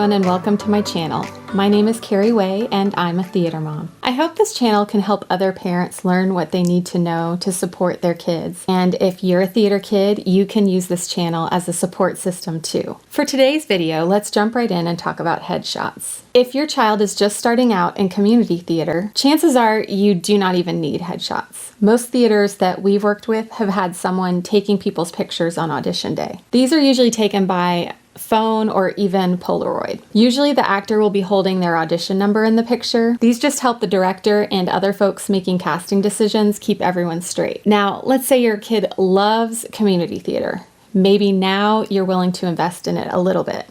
everyone and welcome to my channel. My name is Carey Waye and I'm a theater mom. I hope this channel can help other parents learn what they need to know to support their kids. And if you're a theater kid, you can use this channel as a support system too. For today's video, let's jump right in and talk about headshots. If your child is just starting out in community theater, chances are you do not even need headshots. Most theaters that we've worked with have had someone taking people's pictures on audition day. These are usually taken by phone or even Polaroid. Usually the actor will be holding their audition number in the picture. These just help the director and other folks making casting decisions keep everyone straight. Now, let's say your kid loves community theater. Maybe now you're willing to invest in it a little bit.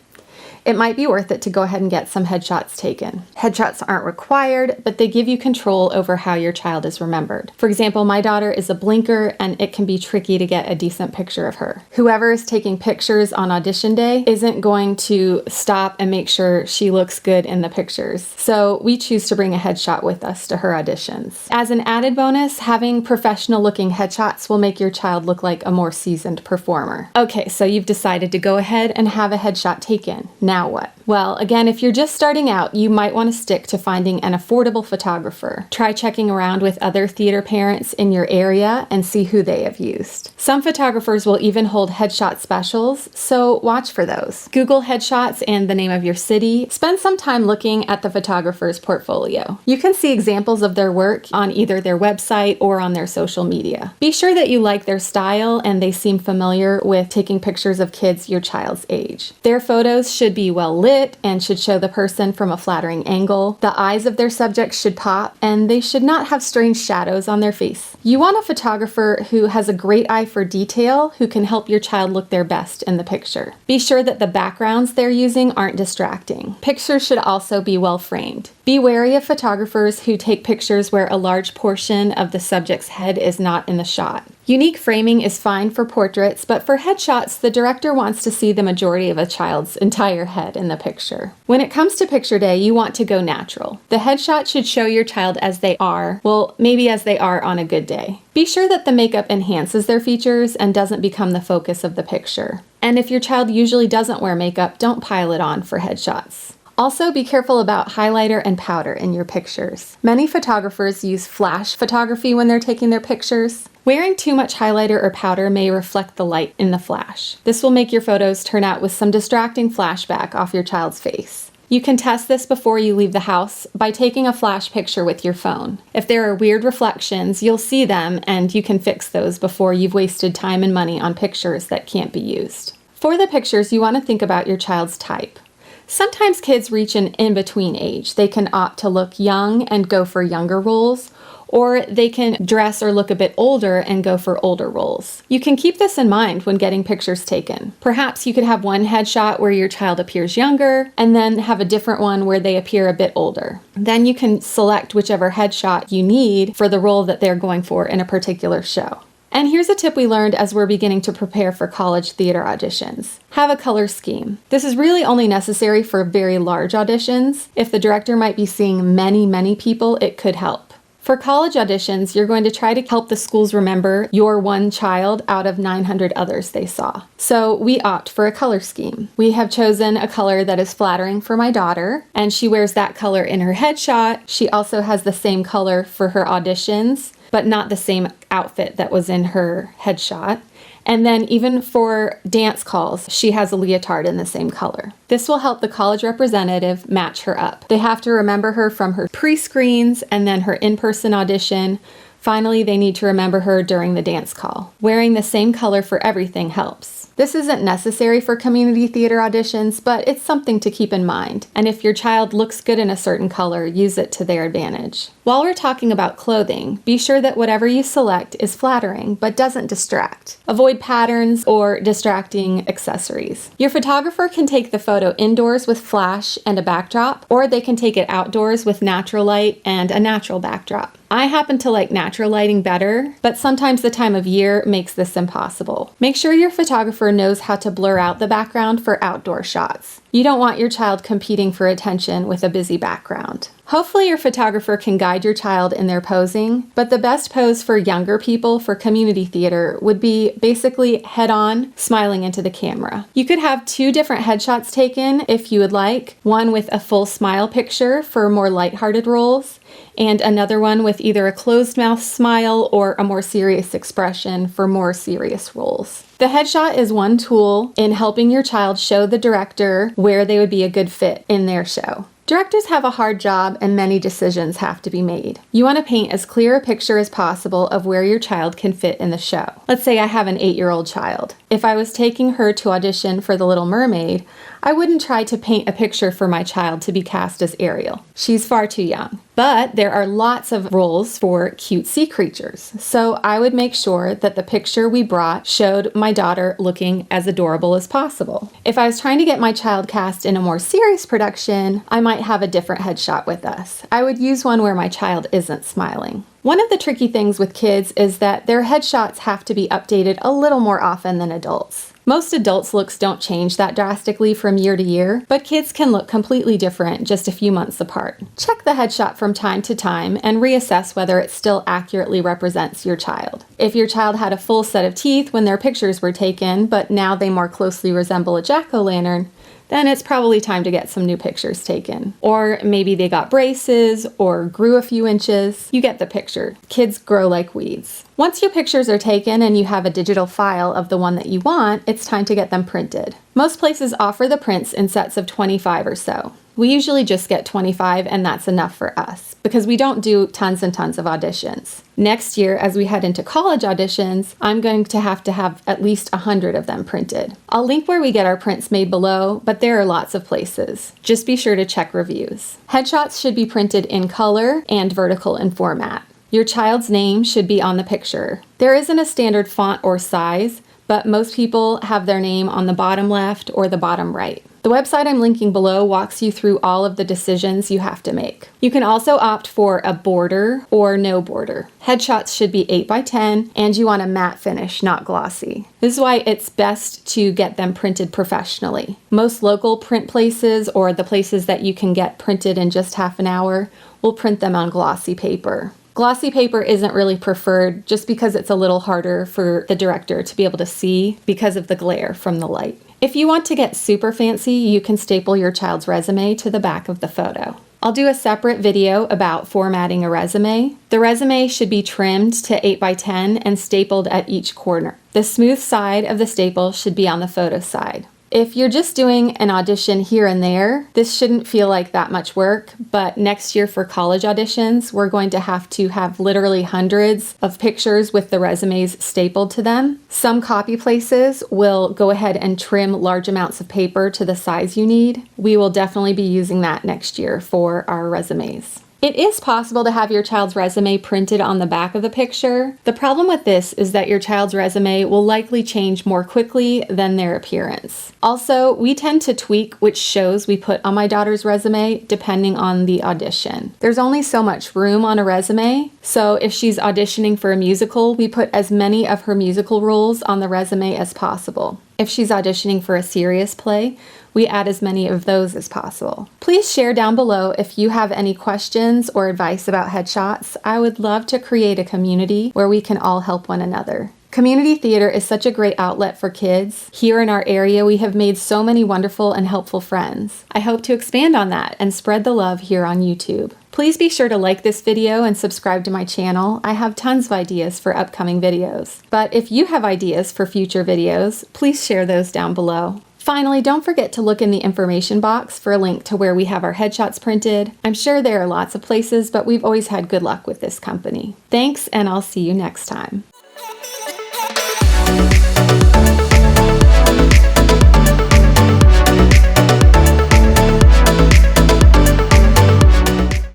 It might be worth it to go ahead and get some headshots taken. Headshots aren't required, but they give you control over how your child is remembered. For example, my daughter is a blinker and it can be tricky to get a decent picture of her. Whoever is taking pictures on audition day isn't going to stop and make sure she looks good in the pictures. So we choose to bring a headshot with us to her auditions. As an added bonus, having professional looking headshots will make your child look like a more seasoned performer. Okay, so you've decided to go ahead and have a headshot taken. Now what? Well, again, if you're just starting out, you might want to stick to finding an affordable photographer. Try checking around with other theater parents in your area and see who they have used. Some photographers will even hold headshot specials, so watch for those. Google headshots and the name of your city. Spend some time looking at the photographer's portfolio. You can see examples of their work on either their website or on their social media. Be sure that you like their style and they seem familiar with taking pictures of kids your child's age. Their photos should be well lit and should show the person from a flattering angle. The eyes of their subjects should pop and they should not have strange shadows on their face. You want a photographer who has a great eye for detail who can help your child look their best in the picture. Be sure that the backgrounds they're using aren't distracting. Pictures should also be well framed. Be wary of photographers who take pictures where a large portion of the subject's head is not in the shot. Unique framing is fine for portraits, but for headshots, the director wants to see the majority of a child's entire head in the picture. When it comes to picture day, you want to go natural. The headshot should show your child as they are, well, maybe as they are on a good day. Be sure that the makeup enhances their features and doesn't become the focus of the picture. And if your child usually doesn't wear makeup, don't pile it on for headshots. Also, be careful about highlighter and powder in your pictures. Many photographers use flash photography when they're taking their pictures. Wearing too much highlighter or powder may reflect the light in the flash. This will make your photos turn out with some distracting flashback off your child's face. You can test this before you leave the house by taking a flash picture with your phone. If there are weird reflections, you'll see them and you can fix those before you've wasted time and money on pictures that can't be used. For the pictures, you want to think about your child's type. Sometimes kids reach an in-between age. They can opt to look young and go for younger roles, or they can dress or look a bit older and go for older roles. You can keep this in mind when getting pictures taken. Perhaps you could have one headshot where your child appears younger, and then have a different one where they appear a bit older. Then you can select whichever headshot you need for the role that they're going for in a particular show. And here's a tip we learned as we're beginning to prepare for college theater auditions. Have a color scheme. This is really only necessary for very large auditions. If the director might be seeing many people, it could help. For college auditions, you're going to try to help the schools remember your one child out of 900 others they saw. So we opt for a color scheme. We have chosen a color that is flattering for my daughter, and she wears that color in her headshot. She also has the same color for her auditions, but not the same outfit that was in her headshot. And then even for dance calls, she has a leotard in the same color. This will help the college representative match her up. They have to remember her from her pre-screens and then her in-person audition. Finally, they need to remember her during the dance call. Wearing the same color for everything helps. This isn't necessary for community theater auditions, but it's something to keep in mind. And if your child looks good in a certain color, use it to their advantage. While we're talking about clothing, be sure that whatever you select is flattering, but doesn't distract. Avoid patterns or distracting accessories. Your photographer can take the photo indoors with flash and a backdrop, or they can take it outdoors with natural light and a natural backdrop. I happen to like natural lighting better, but sometimes the time of year makes this impossible. Make sure your photographer knows how to blur out the background for outdoor shots. You don't want your child competing for attention with a busy background. Hopefully your photographer can guide your child in their posing, but the best pose for younger people for community theater would be basically head on, smiling into the camera. You could have 2 different headshots taken if you would like, one with a full smile picture for more lighthearted roles, and another one with either a closed mouth smile or a more serious expression for more serious roles. The headshot is one tool in helping your child show the director where they would be a good fit in their show. Directors have a hard job and many decisions have to be made. You want to paint as clear a picture as possible of where your child can fit in the show. Let's say I have an 8-year-old child. If I was taking her to audition for The Little Mermaid, I wouldn't try to paint a picture for my child to be cast as Ariel. She's far too young. But there are lots of roles for cute sea creatures, so I would make sure that the picture we brought showed my daughter looking as adorable as possible. If I was trying to get my child cast in a more serious production, I might have a different headshot with us. I would use one where my child isn't smiling. One of the tricky things with kids is that their headshots have to be updated a little more often than adults. Most adults' looks don't change that drastically from year to year, but kids can look completely different just a few months apart. Check the headshot from time to time and reassess whether it still accurately represents your child. If your child had a full set of teeth when their pictures were taken, but now they more closely resemble a jack-o'-lantern, then it's probably time to get some new pictures taken. Or maybe they got braces or grew a few inches. You get the picture. Kids grow like weeds. Once your pictures are taken and you have a digital file of the one that you want, it's time to get them printed. Most places offer the prints in sets of 25 or so. We usually just get 25 and that's enough for us because we don't do tons and tons of auditions. Next year, as we head into college auditions, I'm going to have at least 100 of them printed. I'll link where we get our prints made below, but there are lots of places. Just be sure to check reviews. Headshots should be printed in color and vertical in format. Your child's name should be on the picture. There isn't a standard font or size, but most people have their name on the bottom left or the bottom right. The website I'm linking below walks you through all of the decisions you have to make. You can also opt for a border or no border. Headshots should be 8x10 and you want a matte finish, not glossy. This is why it's best to get them printed professionally. Most local print places or the places that you can get printed in just half an hour will print them on glossy paper. Glossy paper isn't really preferred just because it's a little harder for the director to be able to see because of the glare from the light. If you want to get super fancy, you can staple your child's resume to the back of the photo. I'll do a separate video about formatting a resume. The resume should be trimmed to 8x10 and stapled at each corner. The smooth side of the staple should be on the photo side. If you're just doing an audition here and there, this shouldn't feel like that much work, but next year for college auditions, we're going to have literally hundreds of pictures with the resumes stapled to them. Some copy places will go ahead and trim large amounts of paper to the size you need. We will definitely be using that next year for our resumes. It is possible to have your child's resume printed on the back of the picture. The problem with this is that your child's resume will likely change more quickly than their appearance. Also, we tend to tweak which shows we put on my daughter's resume depending on the audition. There's only so much room on a resume, so if she's auditioning for a musical, we put as many of her musical roles on the resume as possible. If she's auditioning for a serious play, we add as many of those as possible. Please share down below if you have any questions or advice about headshots. I would love to create a community where we can all help one another. Community theater is such a great outlet for kids. Here in our area, we have made so many wonderful and helpful friends. I hope to expand on that and spread the love here on YouTube. Please be sure to like this video and subscribe to my channel. I have tons of ideas for upcoming videos. But if you have ideas for future videos, please share those down below. Finally, don't forget to look in the information box for a link to where we have our headshots printed. I'm sure there are lots of places, but we've always had good luck with this company. Thanks, and I'll see you next time.